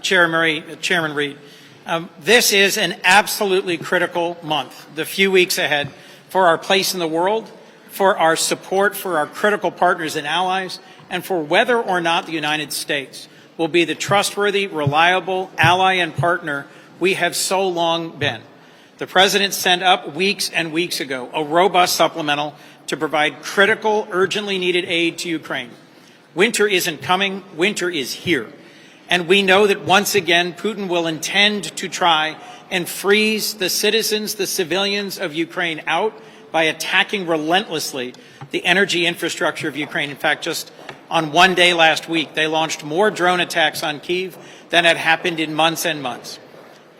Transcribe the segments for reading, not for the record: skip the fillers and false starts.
Chairman Reid. This is an absolutely critical month, the few weeks ahead, for our place in the world, for our support for our critical partners and allies, and for whether or not the United States will be the trustworthy, reliable ally and partner we have so long been. The President sent up weeks and weeks ago a robust supplemental to provide critical, urgently needed aid to Ukraine. Winter isn't coming, winter is here. And we know that once again, Putin will intend to try and freeze the citizens, the civilians of Ukraine out by attacking relentlessly the energy infrastructure of Ukraine. In fact, just on one day last week, they launched more drone attacks on Kyiv than had happened in months and months.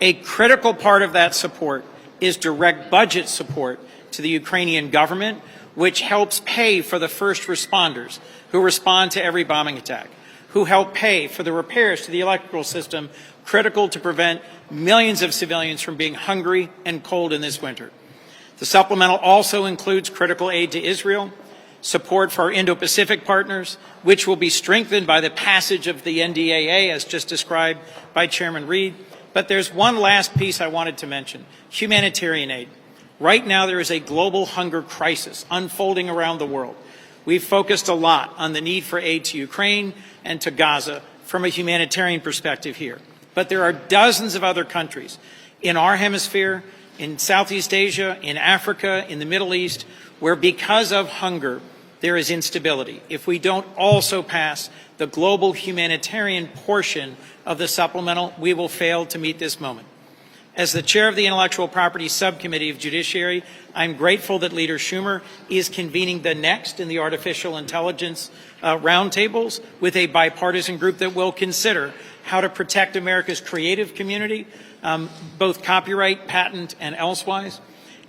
A critical part of that support is direct budget support to the Ukrainian government, which helps pay for the first responders who respond to every bombing attack, who help pay for the repairs to the electrical system critical to prevent millions of civilians from being hungry and cold in this winter. The supplemental also includes critical aid to Israel, support for our Indo-Pacific partners, which will be strengthened by the passage of the NDAA, as just described by Chairman Reid. But there's one last piece I wanted to mention, humanitarian aid. Right now, there is a global hunger crisis unfolding around the world. We've focused a lot on the need for aid to Ukraine and to Gaza from a humanitarian perspective here. But there are dozens of other countries in our hemisphere, in Southeast Asia, in Africa, in the Middle East, where because of hunger, there is instability. If we don't also pass the global humanitarian portion of the supplemental, we will fail to meet this moment. As the chair of the Intellectual Property Subcommittee of Judiciary, I'm grateful that Leader Schumer is convening the next in the artificial intelligence roundtables with a bipartisan group that will consider how to protect America's creative community, both copyright, patent, and elsewise.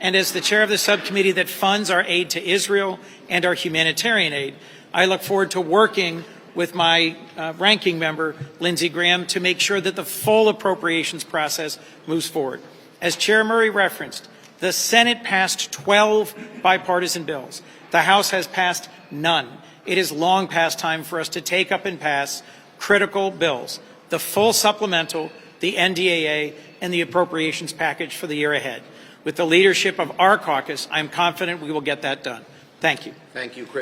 And as the chair of the subcommittee that funds our aid to Israel and our humanitarian aid, I look forward to working with my ranking member, Lindsey Graham, to make sure that the full appropriations process moves forward. As Chair Murray referenced, the Senate passed 12 bipartisan bills. The House has passed none. It is long past time for us to take up and pass critical bills, the full supplemental, the NDAA, and the appropriations package for the year ahead. With the leadership of our caucus, I'm confident we will get that done. Thank you. Thank you, Chris.